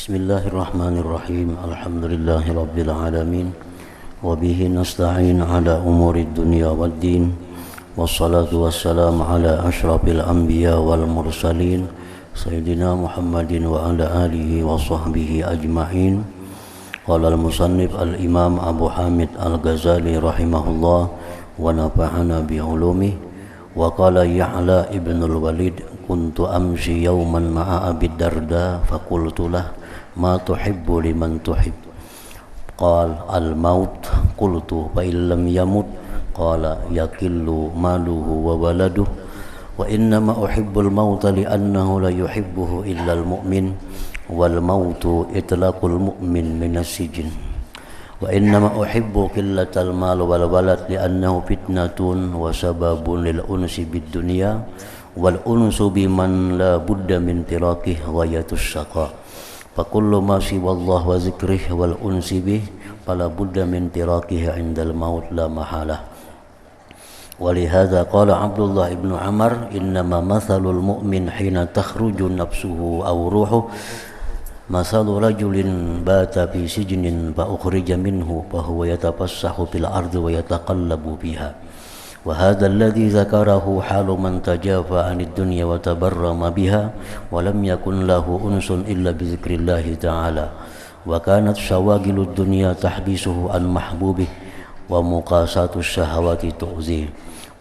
Bismillahirrahmanirrahim. Alhamdulillahirabbil alamin. Wa bihi nasta'in ala umurid dunya waddin. Wassalatu wassalamu ala asyrafil anbiya wal mursalin sayyidina Muhammadin wa ala alihi wa sahbihi ajma'in. Qala al-musannif al-imam Abu Hamid al-Ghazali rahimahullah wa nafa'ana bi ulumihi. Wa qala Ya'la ibn al-Walid kuntu amshi yawman ma'a Abi Darda faqultu lah ma tuhibbu liman tuhib qal al-maut qultu fa illam yamut qala yakillu maluhu wa waladuhu wa innama uhibbul mauta li'annahu la yuhibbuhu illa al-mu'min wal mautu itlaqul mu'min minas sijn wa innama uhibbu qillatal mal wal walad li'annahu fitnatun wa sababun lil unsi bid dunya wal unsu biman la budda min tiraqih ghayatus syaqa fa kullu ma siwallah wa zikrih wal unsi bih fala budda min tiraqih indal maut la mahalah. Walihada qala Abdullah ibn Amr innama mathalul mu'min hina takhruju nafsuhu aw ruhuhu masalu rajulin bata fi sijnin fa ukhrija minhu fa huwa yatafassahu fil ardi wa yataqallabu biha wa hadha alladhi dzakarahu halu man tajafa 'anid dunya wa tabarrama biha wa lam yakun lahu unsun illa bi dzikrillahi ta'ala wa kanat shawagilud dunya tahbisuhu an mahbubihi wa muqasatu syahawati tu'zi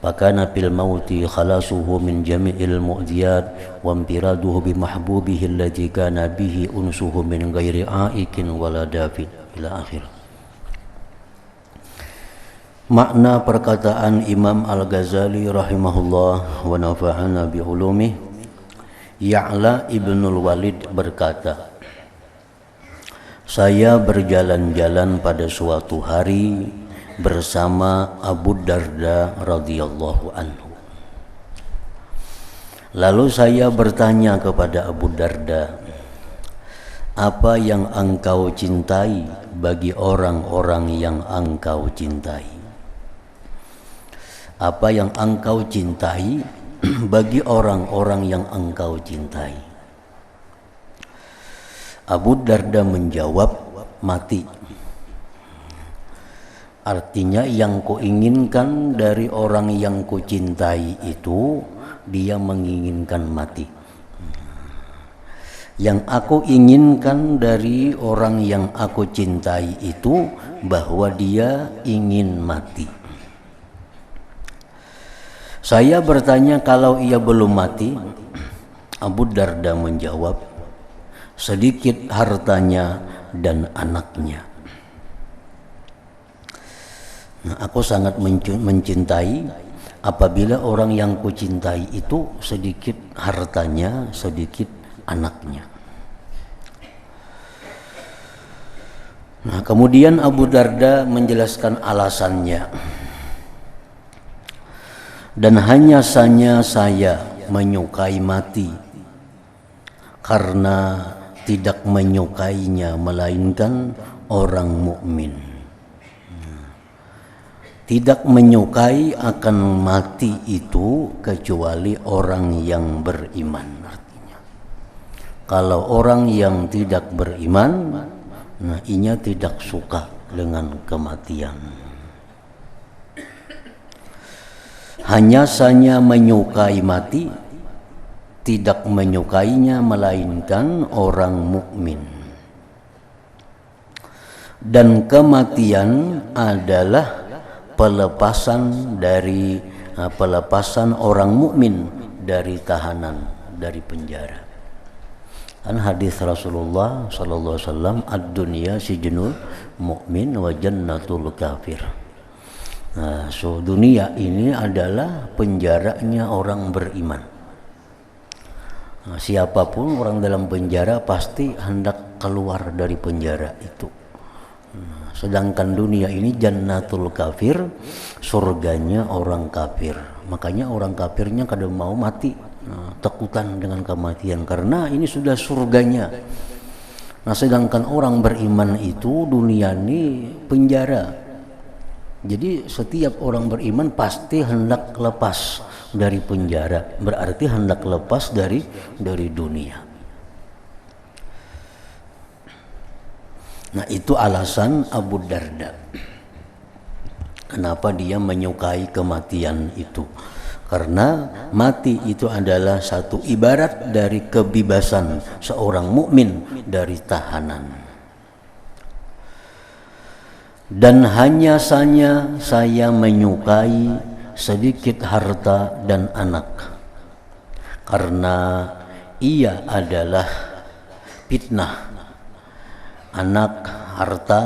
fa kana fil mauti khalasuhu min jami'il mu'diyat wa impiraduhu bi mahbubihi alladhi kana bihi unsuhu min ghairi aikin wala dafid ila akhir. Makna perkataan Imam Al-Ghazali rahimahullah wa nafa'ana bi ulumih. Ya'la ibnul Walid berkata, saya berjalan-jalan pada suatu hari bersama Abu Darda radhiyallahu anhu. Lalu saya bertanya kepada Abu Darda, apa yang engkau cintai bagi orang-orang yang engkau cintai? Apa yang engkau cintai bagi orang-orang yang engkau cintai? Abu Darda menjawab, mati. Artinya yang kuinginkan dari orang yang kucintai itu dia menginginkan mati. Yang aku inginkan dari orang yang aku cintai itu bahwa dia ingin mati. Saya bertanya kalau ia belum mati. Abu Darda menjawab, sedikit hartanya dan anaknya. Nah, aku sangat mencintai apabila orang yang kucintai itu sedikit hartanya, sedikit anaknya. Nah, kemudian Abu Darda menjelaskan alasannya. Dan hanya saja saya menyukai mati karena tidak menyukainya melainkan orang mukmin. Tidak menyukai akan mati itu kecuali orang yang beriman. Artinya, kalau orang yang tidak beriman, nah inya tidak suka dengan kematian. Hanya saja menyukai mati, tidak menyukainya melainkan orang mukmin. Dan kematian adalah pelepasan orang mukmin dari tahanan, dari penjara. Kan hadis Rasulullah sallallahu alaihi wasallam, ad-dunya sijnul mu'min wa jannatul kafir. Nah, dunia ini adalah penjaranya orang beriman. Nah, siapapun orang dalam penjara pasti hendak keluar dari penjara itu. Nah, sedangkan dunia ini jannatul kafir, surganya orang kafir. Makanya orang kafirnya kadang mau mati, takutan dengan kematian karena ini sudah surganya. Nah, sedangkan orang beriman itu dunia ini penjara. Jadi setiap orang beriman pasti hendak lepas dari penjara, berarti hendak lepas dari dunia. Nah, itu alasan Abu Darda kenapa dia menyukai kematian itu. Karena mati itu adalah satu ibarat dari kebebasan seorang mukmin dari tahanan. Dan hanya saja saya menyukai sedikit harta dan anak, karena ia adalah fitnah. Anak, harta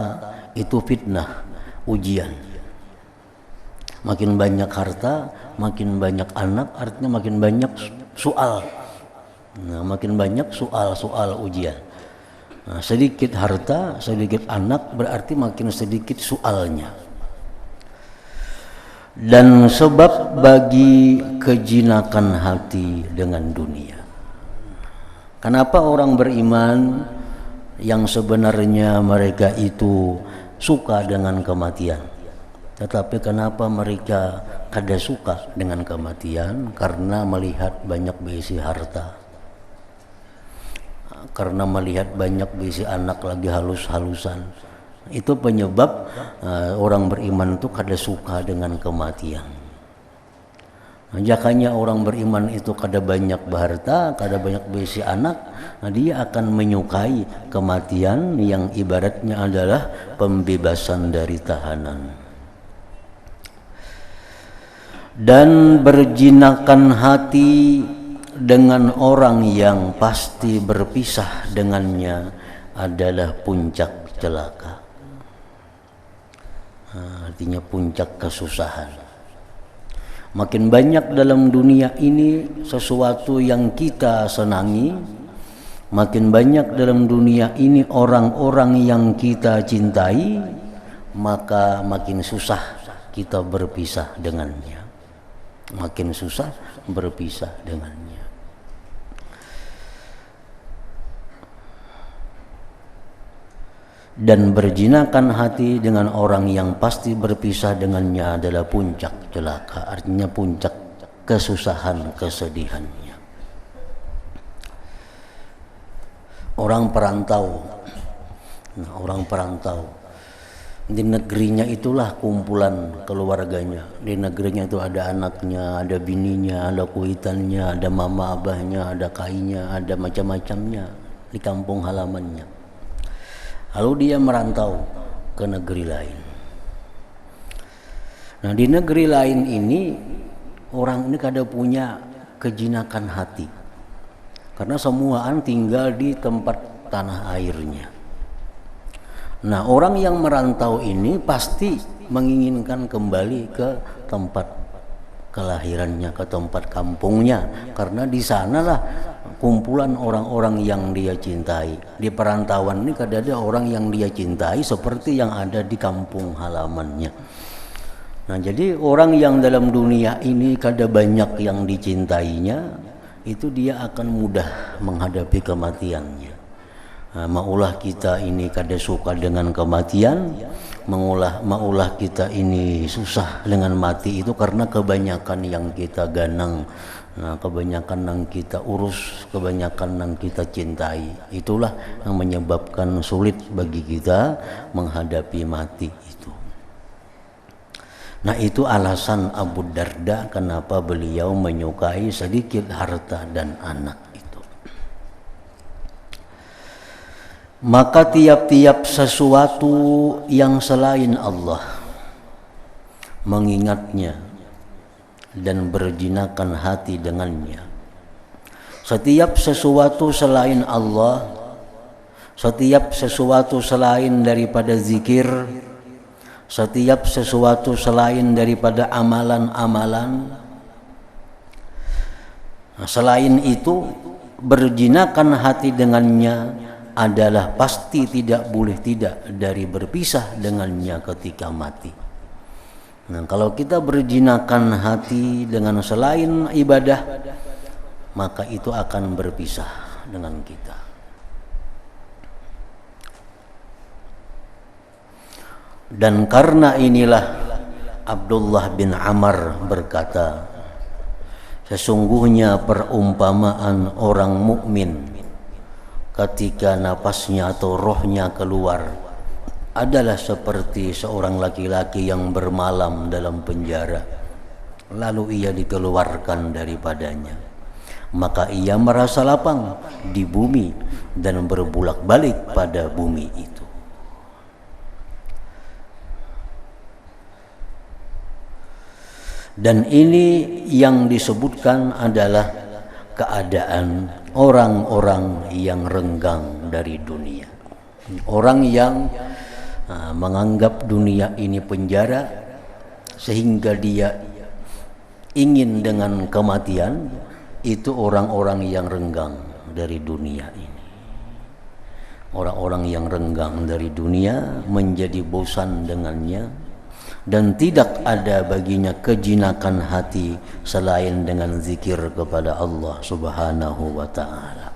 itu fitnah, ujian. Makin banyak harta, makin banyak anak, artinya makin banyak soal. Nah, makin banyak soal ujian. Nah, sedikit harta, sedikit anak berarti makin sedikit soalnya. Dan sebab bagi kejinakan hati dengan dunia. Kenapa orang beriman yang sebenarnya mereka itu suka dengan kematian, tetapi kenapa mereka kada suka dengan kematian? Karena melihat banyak berisi harta, karena melihat banyak berisi anak lagi halus-halusan. Itu penyebab orang beriman itu kada suka dengan kematian. Jakanya orang beriman itu kada banyak berharta, kada banyak berisi anak, nah dia akan menyukai kematian yang ibaratnya adalah pembebasan dari tahanan. Dan berjinakan hati dengan orang yang pasti berpisah dengannya adalah puncak celaka. Artinya puncak kesusahan. Makin banyak dalam dunia ini sesuatu yang kita senangi, makin banyak dalam dunia ini orang-orang yang kita cintai, maka makin susah kita berpisah dengannya. Makin susah berpisah dengannya. Dan berjinakan hati dengan orang yang pasti berpisah dengannya adalah puncak celaka, artinya puncak kesusahan, kesedihannya. Orang perantau, orang perantau di negerinya itulah kumpulan keluarganya. Di negerinya itu ada anaknya, ada bininya, ada kuitannya, ada mama abahnya, ada kainya, ada macam-macamnya di kampung halamannya. Lalu dia merantau ke negeri lain. Nah, di negeri lain ini orang ini kada punya kejinakan hati, karena semuaan tinggal di tempat tanah airnya. Nah, orang yang merantau ini pasti menginginkan kembali ke tempat kelahirannya, ke tempat kampungnya, karena di sanalah kumpulan orang-orang yang dia cintai. Di perantauan ini kada ada orang yang dia cintai seperti yang ada di kampung halamannya. Nah, jadi orang yang dalam dunia ini kada banyak yang dicintainya, itu dia akan mudah menghadapi kematiannya. Nah, maulah kita ini kada suka dengan kematian, maulah kita ini susah dengan mati itu karena kebanyakan yang kita ganang. Nah, kebanyakan yang kita urus, kebanyakan yang kita cintai, itulah yang menyebabkan sulit bagi kita menghadapi mati itu. Nah, itu alasan Abu Darda kenapa beliau menyukai sedikit harta dan anak itu. Maka tiap-tiap sesuatu yang selain Allah mengingatnya dan berjinakan hati dengannya. Setiap sesuatu selain Allah, setiap sesuatu selain daripada zikir, setiap sesuatu selain daripada amalan-amalan, selain itu berjinakan hati dengannya adalah pasti tidak boleh tidak dari berpisah dengannya ketika mati. Nah, kalau kita berjinakan hati dengan selain ibadah, maka itu akan berpisah dengan kita. Dan karena inilah Abdullah bin Amr berkata, sesungguhnya perumpamaan orang mukmin ketika napasnya atau rohnya keluar adalah seperti seorang laki-laki yang bermalam dalam penjara, lalu ia dikeluarkan daripadanya. Maka ia merasa lapang di bumi dan berbulak-balik pada bumi itu. Dan ini yang disebutkan adalah keadaan orang-orang yang renggang dari dunia. Orang yang menganggap dunia ini penjara sehingga dia ingin dengan kematian, itu orang-orang yang renggang dari dunia ini. Orang-orang yang renggang dari dunia menjadi bosan dengannya dan tidak ada baginya kejinakan hati selain dengan zikir kepada Allah Subhanahu wa ta'ala.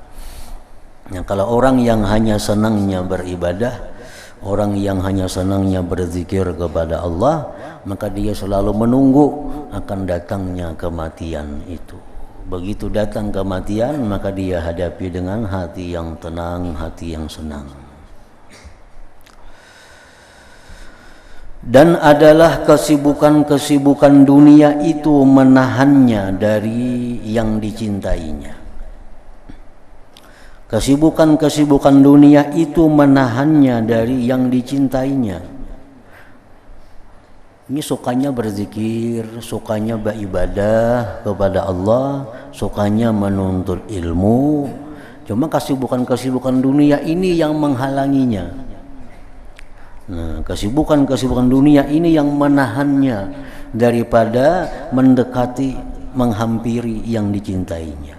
Nah, kalau orang yang hanya senangnya beribadah, orang yang hanya senangnya berzikir kepada Allah, maka dia selalu menunggu akan datangnya kematian itu. Begitu datang kematian, maka dia hadapi dengan hati yang tenang, hati yang senang. Dan adalah kesibukan-kesibukan dunia itu menahannya dari yang dicintainya. Kesibukan-kesibukan dunia itu menahannya dari yang dicintainya. Ini sukanya berzikir, sukanya beribadah kepada Allah, sukanya menuntut ilmu. Cuma kesibukan-kesibukan dunia ini yang menghalanginya. Nah, kesibukan-kesibukan dunia ini yang menahannya daripada mendekati, menghampiri yang dicintainya.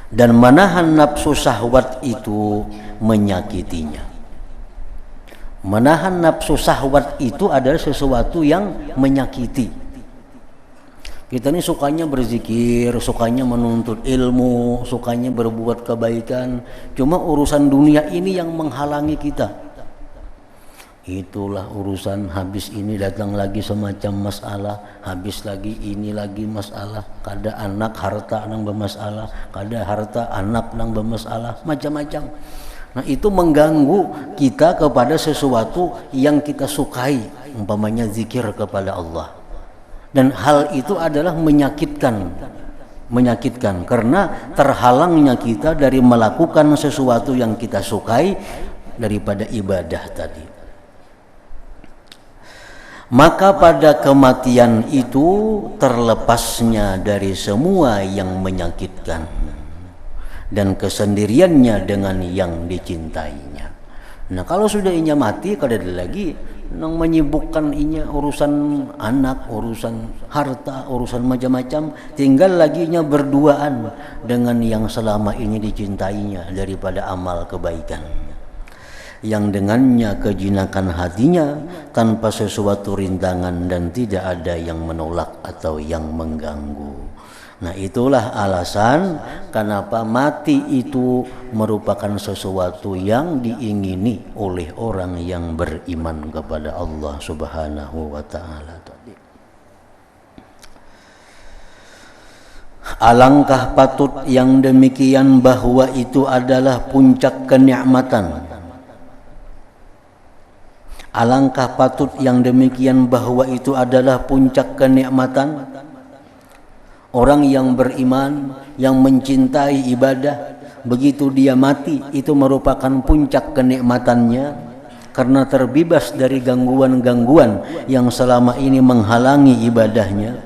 Dan menahan nafsu syahwat itu menyakitinya. Menahan nafsu syahwat itu adalah sesuatu yang menyakiti. Kita ini sukanya berzikir, sukanya menuntut ilmu, sukanya berbuat kebaikan. Cuma urusan dunia ini yang menghalangi kita. Itulah urusan, habis ini datang lagi semacam masalah, habis lagi ini lagi masalah. Kada anak harta nang bermasalah, kada harta anak nang bermasalah, macam-macam. Nah, itu mengganggu kita kepada sesuatu yang kita sukai, umpamanya zikir kepada Allah. Dan hal itu adalah menyakitkan karena terhalangnya kita dari melakukan sesuatu yang kita sukai daripada ibadah tadi. Maka pada kematian itu terlepasnya dari semua yang menyakitkan dan kesendiriannya dengan yang dicintainya. Nah, kalau sudah inya mati, kada ada lagi nang menyibukkan inya urusan anak, urusan harta, urusan macam-macam. Tinggal lagi inya berduaan dengan yang selama ini dicintainya daripada amal kebaikan, yang dengannya kejinakan hatinya tanpa sesuatu rintangan dan tidak ada yang menolak atau yang mengganggu. Nah, itulah alasan kenapa mati itu merupakan sesuatu yang diingini oleh orang yang beriman kepada Allah Subhanahu wa ta'ala tadi. Alangkah patut yang demikian bahwa itu adalah puncak kenikmatan. Alangkah patut yang demikian bahwa itu adalah puncak kenikmatan. Orang yang beriman, yang mencintai ibadah, begitu dia mati, itu merupakan puncak kenikmatannya karena terbebas dari gangguan-gangguan yang selama ini menghalangi ibadahnya.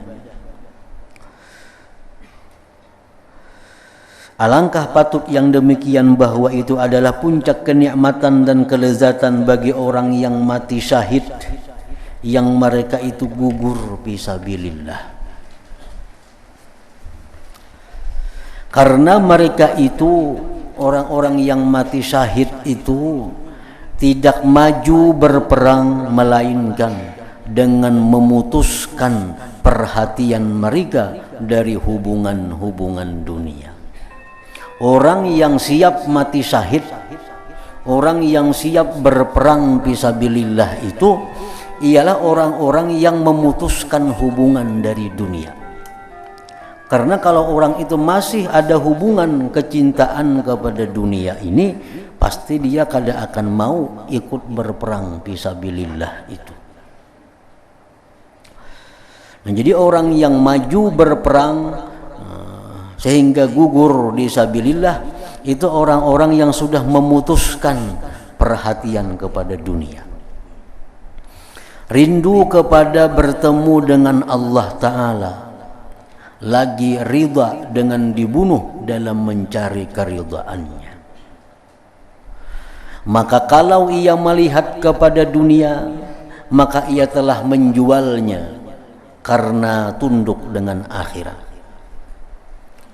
Alangkah patut yang demikian bahwa itu adalah puncak kenikmatan dan kelezatan bagi orang yang mati syahid, yang mereka itu gugur fisabilillah. Karena mereka itu, orang-orang yang mati syahid itu tidak maju berperang, melainkan dengan memutuskan perhatian mereka dari hubungan-hubungan dunia. Orang yang siap mati syahid, orang yang siap berperang fisabilillah itu ialah orang-orang yang memutuskan hubungan dari dunia. Karena kalau orang itu masih ada hubungan kecintaan kepada dunia ini, pasti dia kada akan mau ikut berperang fisabilillah itu. Nah, jadi orang yang maju berperang sehingga gugur fisabilillah itu orang-orang yang sudah memutuskan perhatian kepada dunia, rindu kepada bertemu dengan Allah Ta'ala, lagi ridha dengan dibunuh dalam mencari keridhaannya. Maka kalau ia melihat kepada dunia, maka ia telah menjualnya karena tunduk dengan akhirat.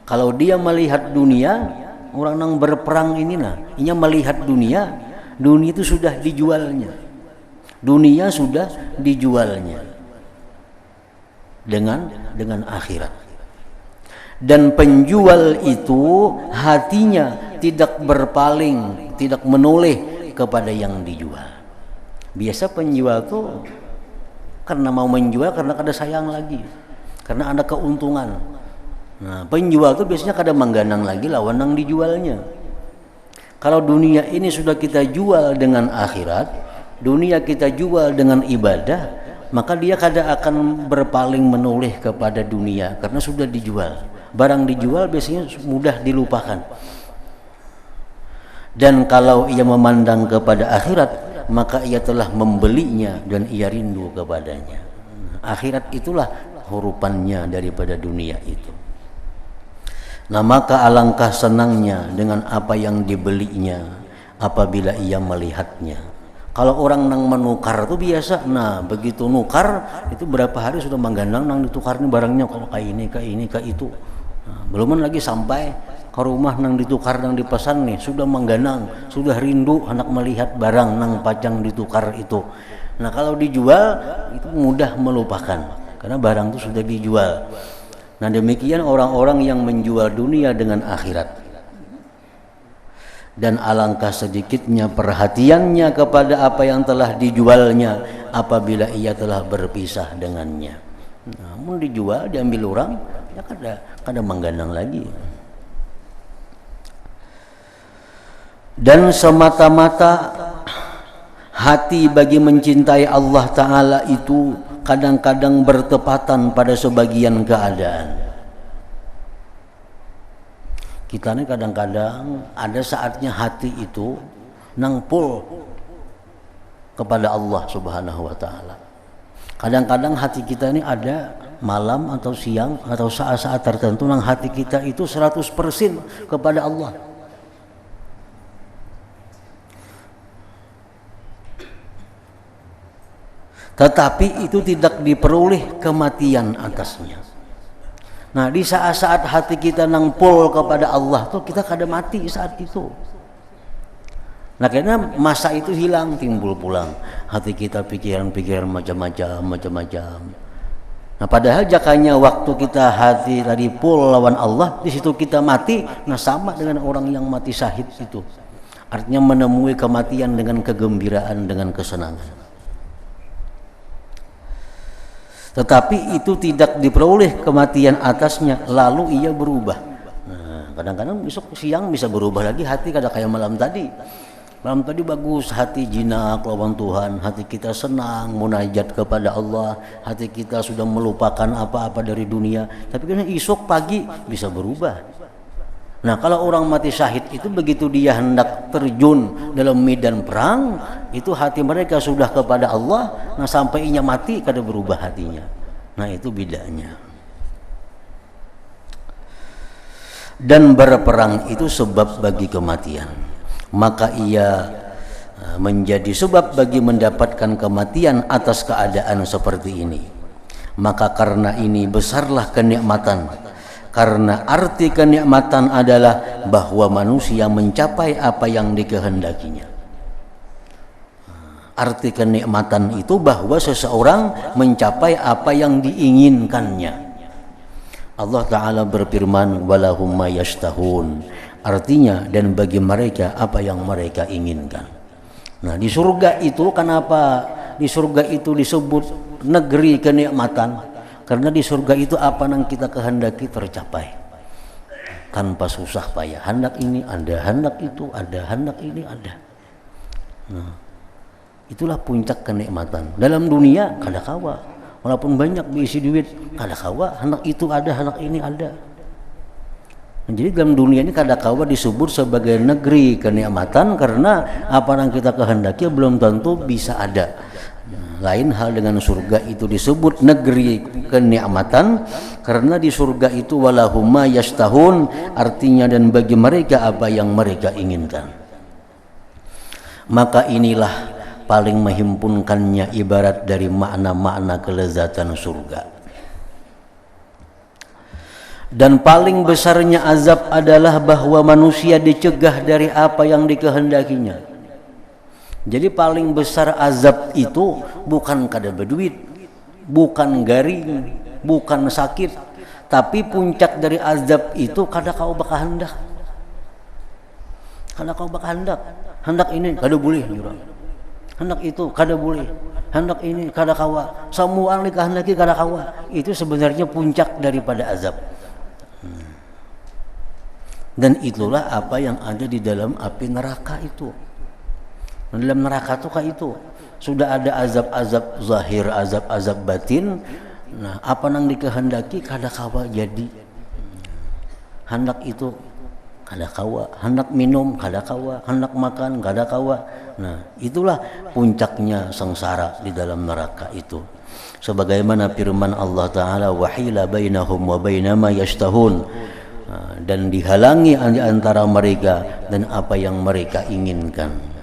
Kalau dia melihat dunia, orang yang berperang ini ia melihat dunia, dunia itu sudah dijualnya. Dunia sudah dijualnya dengan akhirat. Dan penjual itu hatinya tidak berpaling, tidak menoleh kepada yang dijual. Biasa penjual tuh karena mau menjual karena kada sayang lagi, karena ada keuntungan. Nah, penjual tuh biasanya kada mengganang lagi lawan yang dijualnya. Kalau dunia ini sudah kita jual dengan akhirat, dunia kita jual dengan ibadah, maka dia kada akan berpaling menoleh kepada dunia karena sudah dijual. Barang dijual biasanya mudah dilupakan. Dan kalau ia memandang kepada akhirat, maka ia telah membelinya dan ia rindu kepadanya. Akhirat itulah hurupannya daripada dunia itu. Nah, maka alangkah senangnya dengan apa yang dibelinya apabila ia melihatnya. Kalau orang nang menukar itu biasa, nah begitu nukar itu berapa hari sudah menggandang nang ditukar ini barangnya, kalau kayak ini kayak itu. Nah, belum lagi sampai ke rumah nang ditukar nang dipesan nih sudah mengganang, sudah rindu hendak melihat barang nang pajang ditukar itu. Nah, kalau dijual itu mudah melupakan karena barang itu sudah dijual. Nah, demikian orang-orang yang menjual dunia dengan akhirat. Dan alangkah sedikitnya perhatiannya kepada apa yang telah dijualnya apabila ia telah berpisah dengannya. Namun dijual, diambil orang, ya kada menggandang lagi. Dan semata-mata hati bagi mencintai Allah Ta'ala itu kadang-kadang bertepatan pada sebagian keadaan. Kita ini kadang-kadang ada saatnya hati itu nangpul kepada Allah Subhanahu wa Ta'ala. Kadang-kadang hati kita ini ada malam atau siang atau saat-saat tertentu nang hati kita itu 100% kepada Allah. Tetapi itu tidak diperoleh kematian atasnya. Nah, di saat-saat hati kita nangpul kepada Allah tuh kita kada mati saat itu. Nah, karena masa itu hilang, timbul pulang hati kita pikiran-pikiran macam-macam. Nah, padahal jakanya waktu kita hati tadi pul lawan Allah, di situ kita mati, nah sama dengan orang yang mati syahid itu. Artinya menemui kematian dengan kegembiraan, dengan kesenangan. Tetapi itu tidak diperoleh kematian atasnya, lalu ia berubah. Nah, kadang-kadang besok siang bisa berubah lagi hati, kada kayak malam tadi. Malam tadi bagus, hati jinak lawan Tuhan, hati kita senang munajat kepada Allah, hati kita sudah melupakan apa-apa dari dunia. Tapi kan esok pagi bisa berubah. Nah, kalau orang mati syahid itu begitu dia hendak terjun dalam medan perang, itu hati mereka sudah kepada Allah. Nah, sampai ia mati kada berubah hatinya. Nah, itu bedanya. Dan berperang itu sebab bagi kematian. Maka ia menjadi sebab bagi mendapatkan kematian atas keadaan seperti ini. Maka karena ini besarlah kenikmatan. Karena arti kenikmatan adalah bahwa manusia mencapai apa yang dikehendakinya. Arti kenikmatan itu bahwa seseorang mencapai apa yang diinginkannya. Allah Ta'ala berfirman, walahum ma yashtahun. Artinya, dan bagi mereka apa yang mereka inginkan. Nah, di surga itu kenapa di surga itu disebut negeri kenikmatan? Karena di surga itu apa yang kita kehendaki tercapai. tanpa susah payah. Hendak ini ada, hendak itu ada, hendak ini ada. Nah, itulah puncak kenikmatan. Dalam dunia kada kawa, walaupun banyak diisi duit, kada kawa hendak itu ada, hendak ini ada. Nah, jadi dalam dunia ini kada kawa disebut sebagai negeri kenikmatan karena apa yang kita kehendaki belum tentu bisa ada. Lain hal dengan surga, itu disebut negeri kenikmatan karena di surga itu walahumma yastahun, artinya dan bagi mereka apa yang mereka inginkan. Maka inilah paling menghimpunkannya ibarat dari makna-makna kelezatan surga. Dan paling besarnya azab adalah bahwa manusia dicegah dari apa yang dikehendakinya. Jadi paling besar azab itu bukan kada berduit, bukan garing, bukan sakit, tapi puncak dari azab itu kada kau bakahandak. Kada kau bakahandak. Hendak ini kada boleh jurang. Hendak itu kada boleh. Hendak ini kada kawa. Semua yang dikehendaki kada kawa. Itu sebenarnya puncak daripada azab. Dan itulah apa yang ada di dalam api neraka itu. Dalam neraka itu kayak itu sudah ada azab-azab zahir, azab-azab batin. Nah, apa nang dikehendaki kada kawa jadi. Hendak itu kada kawa, hendak minum kada kawa, hendak makan kada kawa. Nah, itulah puncaknya sengsara di dalam neraka itu. Sebagaimana firman Allah Ta'ala, wahila bainahum wa bainama yashtahun, dan dihalangi antara mereka dan apa yang mereka inginkan.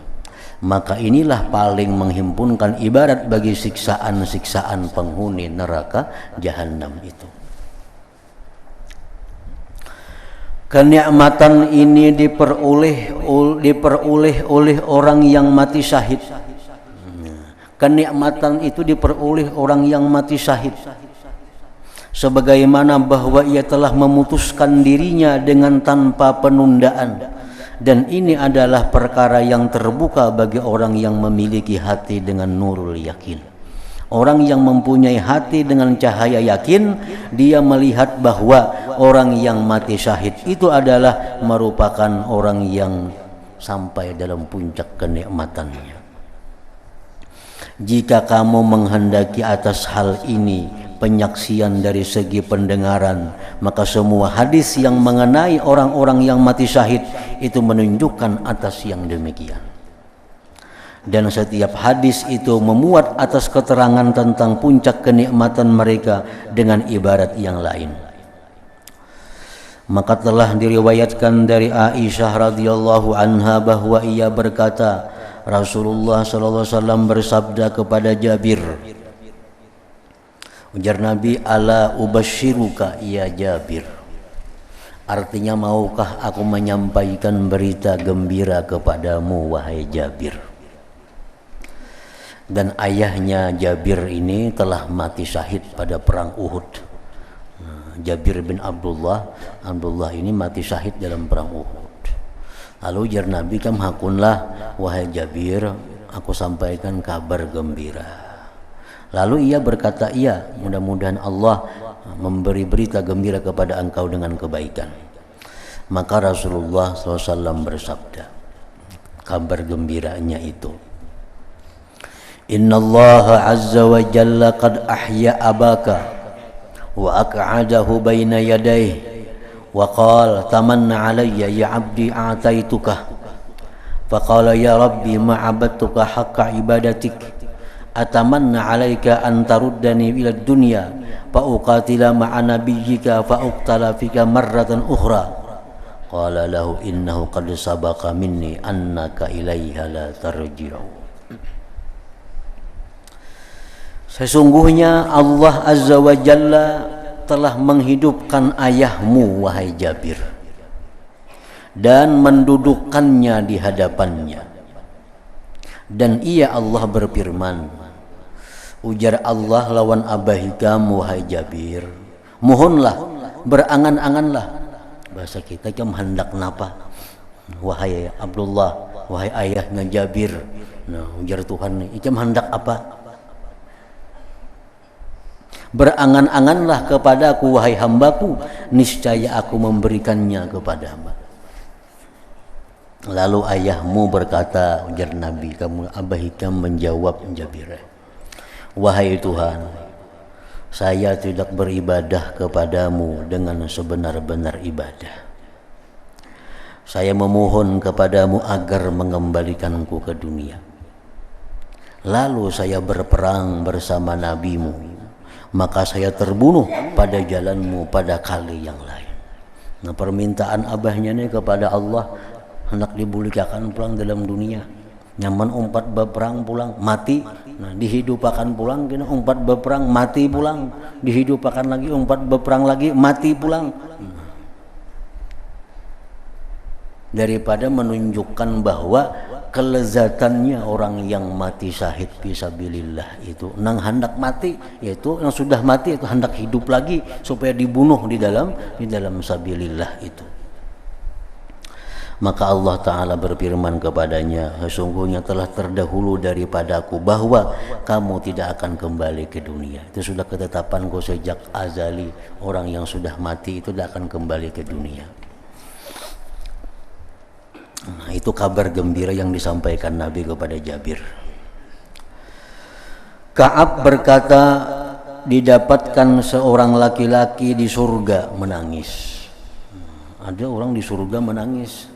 Maka inilah paling menghimpunkan ibarat bagi siksaan-siksaan penghuni neraka Jahannam itu. Kenikmatan ini diperoleh oleh orang yang mati syahid. Kenikmatan itu diperoleh orang yang mati syahid. Sebagaimana bahwa ia telah memutuskan dirinya dengan tanpa penundaan. Dan ini adalah perkara yang terbuka bagi orang yang memiliki hati dengan nurul yakin. Orang yang mempunyai hati dengan cahaya yakin, dia melihat bahwa orang yang mati syahid itu adalah merupakan orang yang sampai dalam puncak kenikmatannya. Jika kamu menghendaki atas hal ini penyaksian dari segi pendengaran, maka semua hadis yang mengenai orang-orang yang mati syahid itu menunjukkan atas yang demikian. Dan setiap hadis itu memuat atas keterangan tentang puncak kenikmatan mereka dengan ibarat yang lain. Maka telah diriwayatkan dari Aisyah radhiyallahu anha bahwa ia berkata, Rasulullah sallallahu alaihi wasallam bersabda kepada Jabir, ujar Nabi, ala ubashiruka ya Jabir, artinya maukah aku menyampaikan berita gembira kepadamu wahai Jabir. Dan ayahnya Jabir ini telah mati syahid pada perang Uhud. Jabir bin Abdullah ini mati syahid dalam perang Uhud. Lalu ujar Nabi, kam hakunlah wahai Jabir, aku sampaikan kabar gembira. Lalu ia berkata, iya, mudah-mudahan Allah memberi berita gembira kepada engkau dengan kebaikan. Maka Rasulullah SAW bersabda, kabar gembiranya itu, Inna Allah Azza wa Jalla qad ahya abaka wa aq'adahu baina yadayhi wa qala tamanna alayya ya abdi a'taituka faqala ya rabbi ma'abadtuka haqqa ibadatik atamanna alayka an taruddani ila dunya fa uqatila ma'a nabiyyika fa uqtala fika marratan ukhra qala lahu innahu qad sabaqa minni annaka ilayha la tarji'u. Sesungguhnya Allah Azza wa Jalla telah menghidupkan ayahmu wahai Jabir dan mendudukkannya di hadapannya. Dan ia Allah berfirman, ujar Allah lawan abahikam wahai Jabir, mohonlah, berangan-anganlah. Bahasa kita kam hendak napa wahai Abdullah, wahai ayahnya Jabir. Nah, ujar Tuhan, ikam hendak apa? Berangan-anganlah kepadaku wahai hambaku, niscaya aku memberikannya kepada hamba. Lalu ayahmu berkata, ujar Nabi, kamu Abah Hikam menjawab Jabir, wahai Tuhan, saya tidak beribadah kepadamu dengan sebenar-benar ibadah. Saya memohon kepadamu agar mengembalikanku ke dunia. Lalu saya berperang bersama nabimu, maka saya terbunuh pada jalanmu pada kali yang lain. Nah, permintaan abahnya ini kepada Allah, hendak dibulikakan pulang dalam dunia. Nyaman umpat berperang pulang, mati. Nah, dihidupakan pulang, kena umpat berperang, mati pulang. Dihidupakan lagi, umpat berperang lagi, mati pulang. Daripada menunjukkan bahwa kelezatannya orang yang mati syahid fisabilillah itu nang hendak mati, yaitu yang sudah mati itu hendak hidup lagi supaya dibunuh di dalam sabilillah itu. Maka Allah Ta'ala berfirman kepadanya, sesungguhnya telah terdahulu daripadaku bahwa kamu tidak akan kembali ke dunia. Itu sudah ketetapanku sejak azali, orang yang sudah mati itu tidak akan kembali ke dunia. Nah, itu kabar gembira yang disampaikan Nabi kepada Jabir. Ka'ab berkata, didapatkan seorang laki-laki di surga menangis. Ada orang di surga menangis.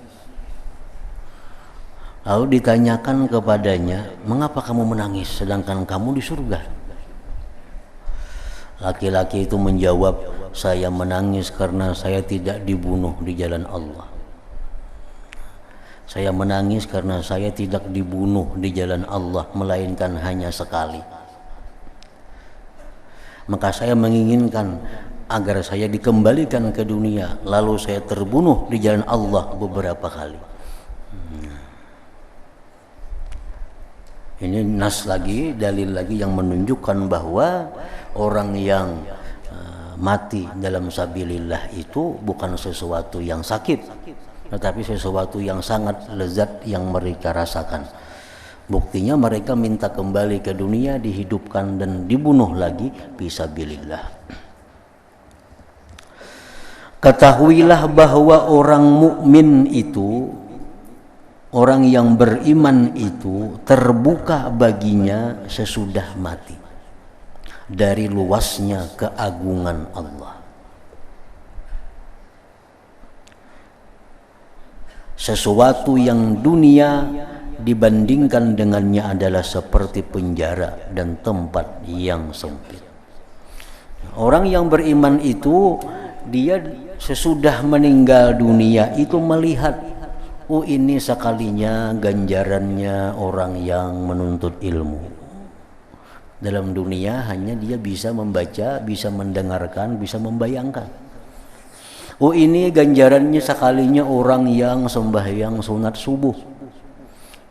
Lalu ditanyakan kepadanya, mengapa kamu menangis sedangkan kamu di surga? Laki-laki itu menjawab, saya menangis karena saya tidak dibunuh di jalan Allah. Saya menangis karena saya tidak dibunuh di jalan Allah, melainkan hanya sekali. Maka saya menginginkan agar saya dikembalikan ke dunia, lalu saya terbunuh di jalan Allah beberapa kali. Ini nas lagi, dalil lagi yang menunjukkan bahwa orang yang mati dalam sabilillah itu bukan sesuatu yang sakit, tetapi sesuatu yang sangat lezat yang mereka rasakan. Buktinya mereka minta kembali ke dunia, dihidupkan dan dibunuh lagi fisabilillah. Ketahuilah bahwa orang mukmin itu, orang yang beriman itu terbuka baginya sesudah mati dari luasnya keagungan Allah. Sesuatu yang dunia dibandingkan dengannya adalah seperti penjara dan tempat yang sempit. Orang yang beriman itu, dia sesudah meninggal dunia itu melihat, oh ini sekalinya ganjarannya orang yang menuntut ilmu. Dalam dunia hanya dia bisa membaca, bisa mendengarkan, bisa membayangkan. Oh ini ganjarannya sekalinya orang yang sembahyang sunat subuh.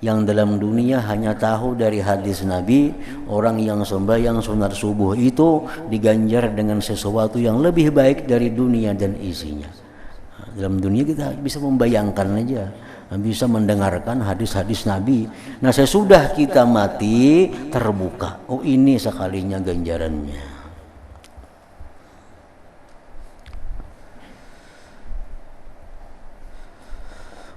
Yang dalam dunia hanya tahu dari hadis Nabi, orang yang sembahyang sunat subuh itu diganjar dengan sesuatu yang lebih baik dari dunia dan isinya. Dalam dunia kita bisa membayangkan aja, bisa mendengarkan hadis-hadis Nabi. Nah sesudah kita mati terbuka, oh ini sekalinya ganjarannya.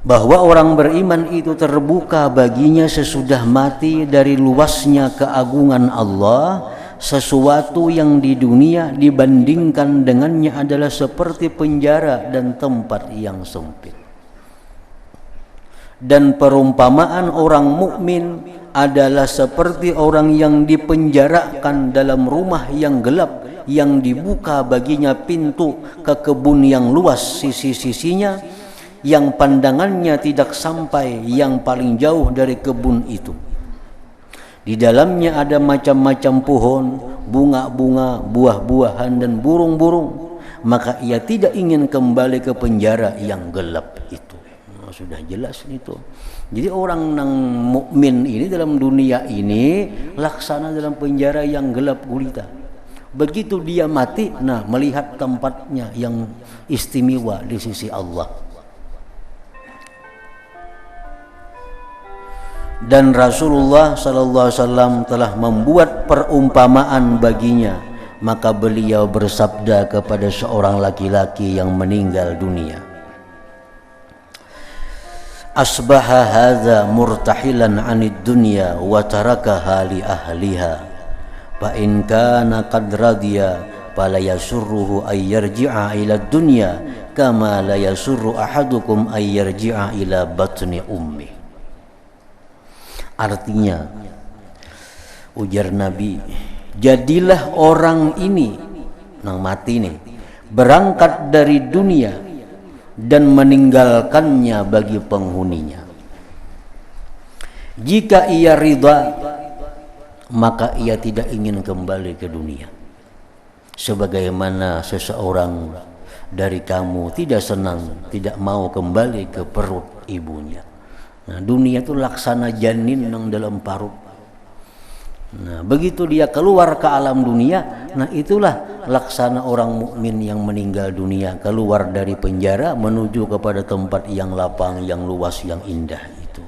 Bahwa orang beriman itu terbuka baginya sesudah mati dari luasnya keagungan Allah. Sesuatu yang di dunia dibandingkan dengannya adalah seperti penjara dan tempat yang sempit. Dan perumpamaan orang mukmin adalah seperti orang yang dipenjarakan dalam rumah yang gelap, yang dibuka baginya pintu ke kebun yang luas sisi-sisinya, yang pandangannya tidak sampai yang paling jauh dari kebun itu. Di dalamnya ada macam-macam pohon, bunga-bunga, buah-buahan dan burung-burung. Maka ia tidak ingin kembali ke penjara yang gelap itu. Nah, sudah jelas itu. Jadi orang yang mukmin ini dalam dunia ini laksana dalam penjara yang gelap gulita. Begitu dia mati, nah melihat tempatnya yang istimewa di sisi Allah. Dan Rasulullah sallallahu alaihi wasallam telah membuat perumpamaan baginya maka beliau bersabda kepada seorang laki-laki yang meninggal dunia, asbaha hadza murtahilan 'anid dunya wa tarakaha li ahliha fa in kana qad radiya fala yasurruhu ay yarji'a ila dunya kama la yasurru ahadukum ay yarji'a ila batni ummi. Artinya, ujar Nabi, jadilah orang ini nang mati nih berangkat dari dunia dan meninggalkannya bagi penghuninya. Jika ia ridha, maka ia tidak ingin kembali ke dunia. Sebagaimana seseorang dari kamu tidak senang, tidak mau kembali ke perut ibunya. Nah, dunia itu laksana janin yang dalam parut. Nah, begitu dia keluar ke alam dunia, nah itulah laksana orang mukmin yang meninggal dunia, keluar dari penjara menuju kepada tempat yang lapang, yang luas, yang indah itu.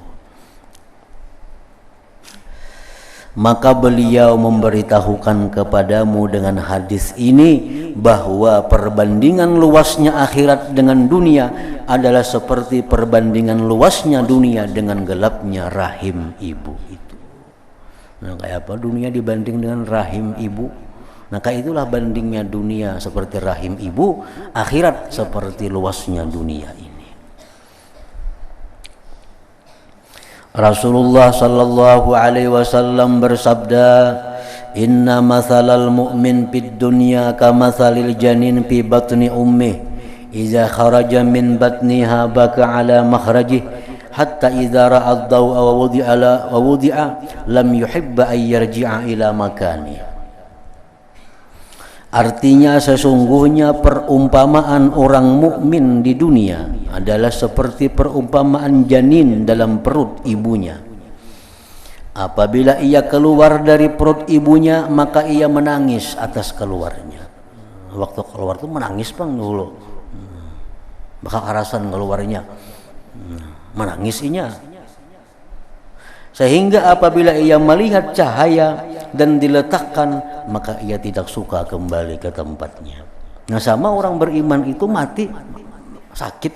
Maka beliau memberitahukan kepadamu dengan hadis ini bahwa perbandingan luasnya akhirat dengan dunia adalah seperti perbandingan luasnya dunia dengan gelapnya rahim ibu itu. Nah, kayak apa dunia dibanding dengan rahim ibu? Nah, kayak itulah bandingnya dunia seperti rahim ibu, akhirat seperti luasnya dunia ini. Rasulullah sallallahu alaihi wasallam bersabda, inna mathalal mu'min fid dunya kamathalil janin fi batni ummih idza kharaja min batniha baka ala makhrajih hatta idza ra'a ad-daw'a wa wudi'a lam yuhibba ay yarji'a ila makani. Artinya, sesungguhnya perumpamaan orang mukmin di dunia adalah seperti perumpamaan janin dalam perut ibunya. Apabila ia keluar dari perut ibunya, maka ia menangis atas keluarnya. Waktu keluar itu menangis bang dulu, bakal karasan keluarnya, menangis inya. Sehingga apabila ia melihat cahaya dan diletakkan, maka ia tidak suka kembali ke tempatnya. Nah, sama orang beriman itu mati sakit,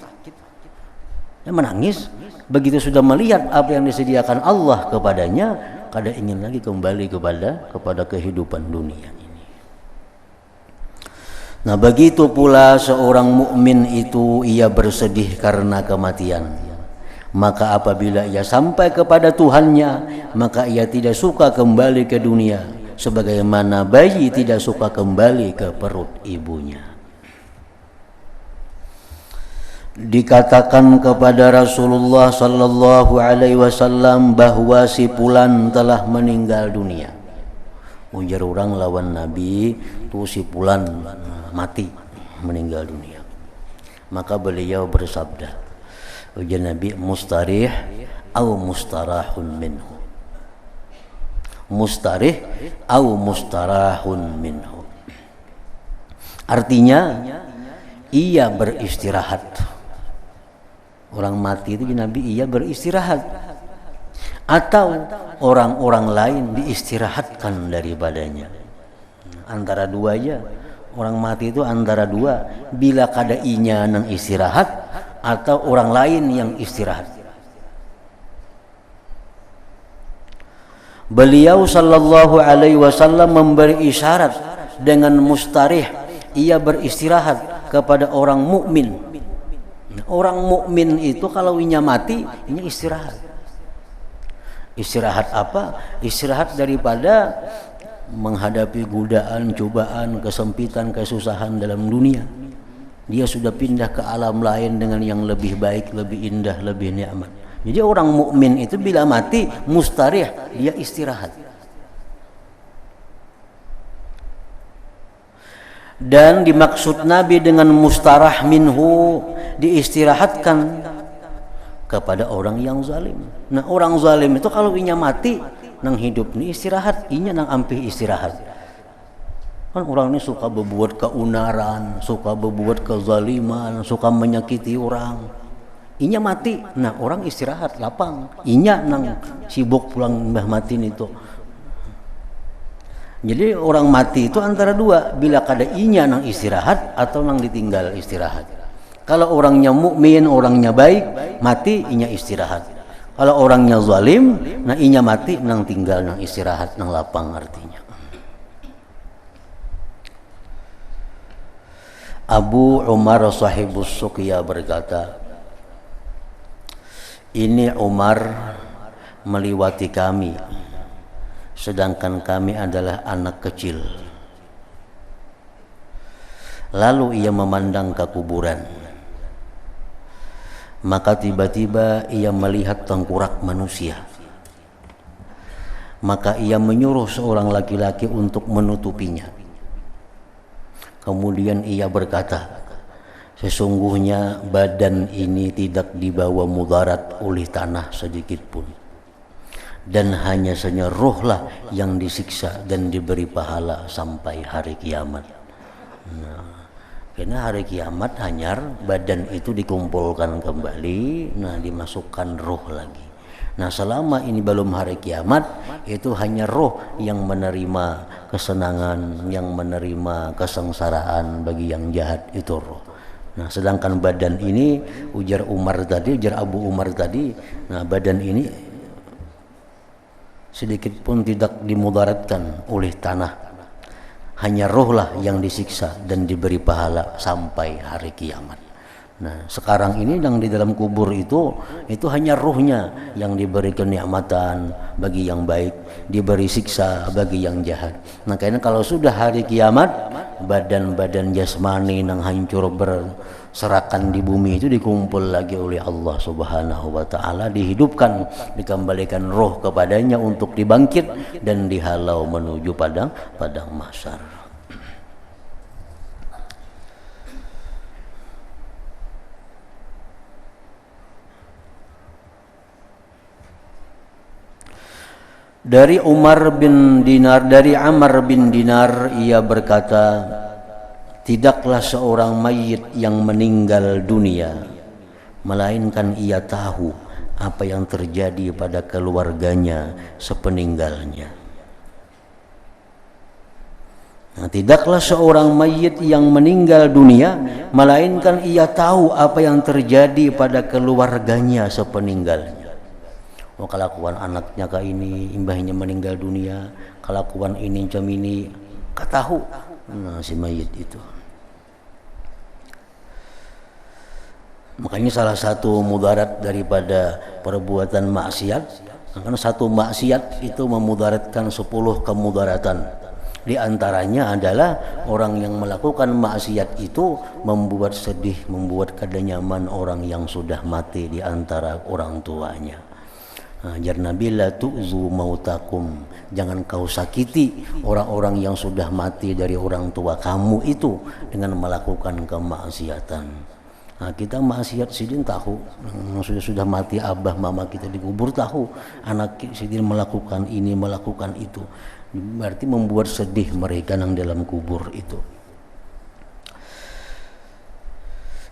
dia menangis. Begitu sudah melihat apa yang disediakan Allah kepadanya, kada ingin lagi kembali kepada kehidupan dunia ini. Nah, begitu pula seorang mukmin itu ia bersedih karena kematian. Maka apabila ia sampai kepada Tuhannya, maka ia tidak suka kembali ke dunia, sebagaimana bayi tidak suka kembali ke perut ibunya. Dikatakan kepada Rasulullah sallallahu alaihi wasallam bahwa si fulan telah meninggal dunia. Ujar orang lawan Nabi, tu si fulan mati, meninggal dunia. Maka beliau bersabda, ujar Nabi, mustarih au mustarahun minhu. Mustarih au mustarahun minhu. Artinya, ia beristirahat. Orang mati itu Nabi ia beristirahat, atau orang-orang lain diistirahatkan daripadanya. Antara dua aja. Orang mati itu antara dua, bila kada inya nang istirahat atau orang lain yang istirahat. Beliau sallallahu alaihi wasallam memberi isyarat dengan mustarih, ia beristirahat kepada orang mukmin. Orang mukmin itu kalau inya mati, inya istirahat. Istirahat apa? Istirahat daripada menghadapi godaan, cobaan, kesempitan, kesusahan dalam dunia. Dia sudah pindah ke alam lain dengan yang lebih baik, lebih indah, lebih nikmat. Jadi orang mukmin itu bila mati mustarih, dia istirahat. Dan dimaksud Nabi dengan mustarah minhu, diistirahatkan kepada orang yang zalim. Nah, orang zalim itu kalau inya mati nang hidup ni istirahat, inya nang ampih istirahat. Kan orang ini suka berbuat keunaran, suka berbuat kezaliman, suka menyakiti orang. Inya mati, nah orang istirahat lapang. Inya nang sibuk pulang mbah mati itu. Jadi orang mati itu antara dua, bila kada inya nang istirahat atau nang ditinggal istirahat. Kalau orangnya mukmin, orangnya baik, mati inya istirahat. Kalau orangnya zalim, nah inya mati nang tinggal nang istirahat nang lapang artinya. Abu Umar sahibus Suqya berkata, ini Umar meliwati kami, sedangkan kami adalah anak kecil. Lalu ia memandang ke kuburan. Maka tiba-tiba ia melihat tengkorak manusia. Maka ia menyuruh seorang laki-laki untuk menutupinya. Kemudian ia berkata, sesungguhnya badan ini tidak dibawa mudarat oleh tanah sedikit pun. Dan hanya saja rohlah yang disiksa dan diberi pahala sampai hari kiamat. Nah, karena hari kiamat hanyar, badan itu dikumpulkan kembali, nah dimasukkan roh lagi. Nah selama ini belum hari kiamat, itu hanya roh yang menerima kesenangan, yang menerima kesengsaraan bagi yang jahat, itu roh. Nah sedangkan badan ini, ujar Abu Umar tadi, nah badan ini sedikit pun tidak dimudaratkan oleh tanah. Hanya rohlah yang disiksa dan diberi pahala sampai hari kiamat. Nah sekarang ini yang di dalam kubur itu hanya ruhnya yang diberi kenikmatan bagi yang baik, diberi siksa bagi yang jahat. Nah karena kalau sudah hari kiamat, badan-badan jasmani yang hancur berserakan di bumi itu dikumpul lagi oleh Allah Subhanahu wa taala, dihidupkan, dikembalikan roh kepadanya untuk dibangkit dan dihalau menuju padang mahsyar. Dari Ammar bin Dinar ia berkata, tidaklah seorang mayit yang meninggal dunia melainkan ia tahu apa yang terjadi pada keluarganya sepeninggalnya. Nah, tidaklah seorang mayit yang meninggal dunia melainkan ia tahu apa yang terjadi pada keluarganya sepeninggalnya. Oh, kelakuan anaknya ke ini, imbahnya meninggal dunia, kelakuan ini jam ini, katahu. Nah, si mayit itu. Makanya salah satu mudarat daripada perbuatan maksiat, karena satu maksiat itu memudaratkan 10 kemudaratan. Di antaranya adalah orang yang melakukan maksiat itu membuat sedih, membuat kada nyaman orang yang sudah mati di antara orang tuanya. Ajar Nabi, la tu'zu mautakum, jangan kau sakiti orang-orang yang sudah mati dari orang tua kamu itu dengan melakukan kemaksiatan. Nah, kita maksiat sidin tahu, sudah mati abah mama kita dikubur tahu, anak sidin melakukan ini melakukan itu, berarti membuat sedih mereka yang dalam kubur itu.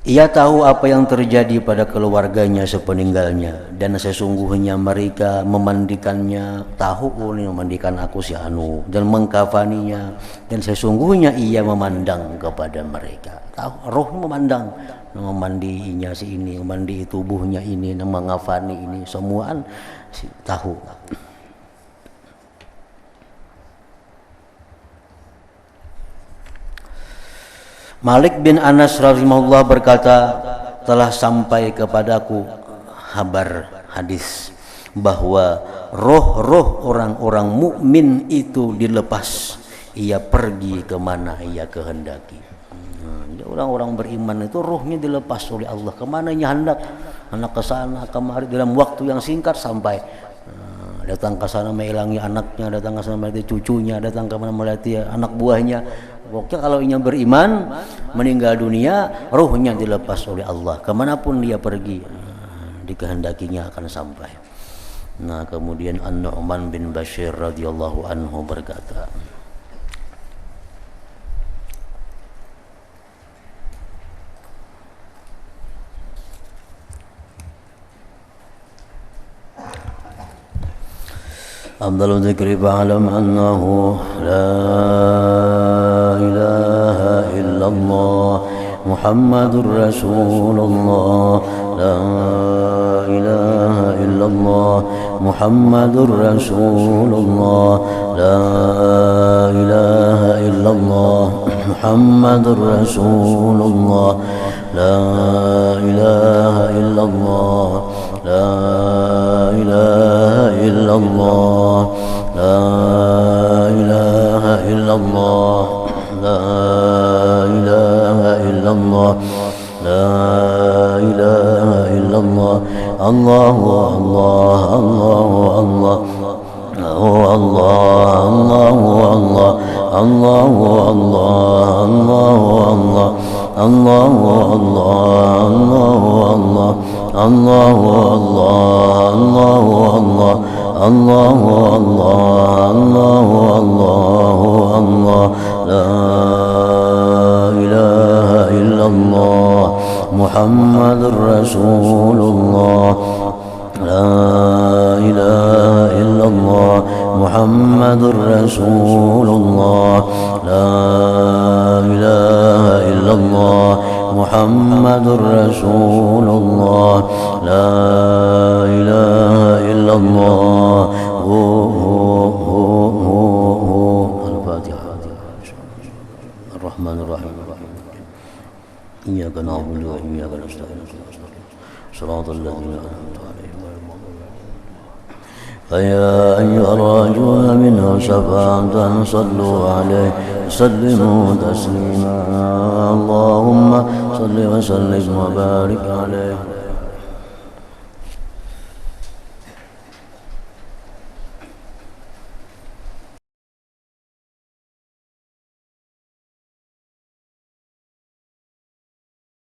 Ia tahu apa yang terjadi pada keluarganya sepeninggalnya, dan sesungguhnya mereka memandikannya, tahu memandikan aku si anu, dan mengkafaninya, dan sesungguhnya ia memandang kepada mereka. Tahu, roh memandang, memandinya si ini, memandi tubuhnya ini, mengkafani ini, semuaan tahu. Malik bin Anas rahimahullah berkata, telah sampai kepadaku kabar hadis bahwa roh-roh orang-orang mukmin itu dilepas, ia pergi kemana ia kehendaki. Orang-orang beriman itu rohnya dilepas oleh Allah kemana ia hendak, anak ke sana kemari dalam waktu yang singkat sampai datang ke sana melangi anaknya, datang ke sana melihat cucunya, datang ke mana melihat anak buahnya. Pokoknya kalau ia beriman, meninggal dunia, ruhnya dilepas oleh Allah. Kemanapun dia pergi, dikehendakinya akan sampai. Nah, kemudian An-Nu'man bin Bashir radhiyallahu anhu berkata, أفضل الذكر فاعلم أنه لا إله إلا الله محمد رسول الله لا إله إلا الله محمد رسول الله لا إله إلا الله محمد رسول الله لا إله إلا الله لا إله إلا الله لا إله إلا الله لا إله إلا الله لا إله إلا الله الله الله الله الله الله الله الله الله الله الله الله الله الله الله الله الله الله لا إله إلا الله محمد رسول الله لا إله إلا الله محمد رسول الله لا إله إلا الله محمد رسول الله لا إله إلا الله الفاتحة. الرحمن الرحيم إياك نعبد وإياك نستعين صراط الذين أنعمت عليهم غير المغضوب عليهم. فيا أيها الراجون منه شفاعة صلوا عليه سلموا تسليما اللهم صل وسلم وبارك عليه.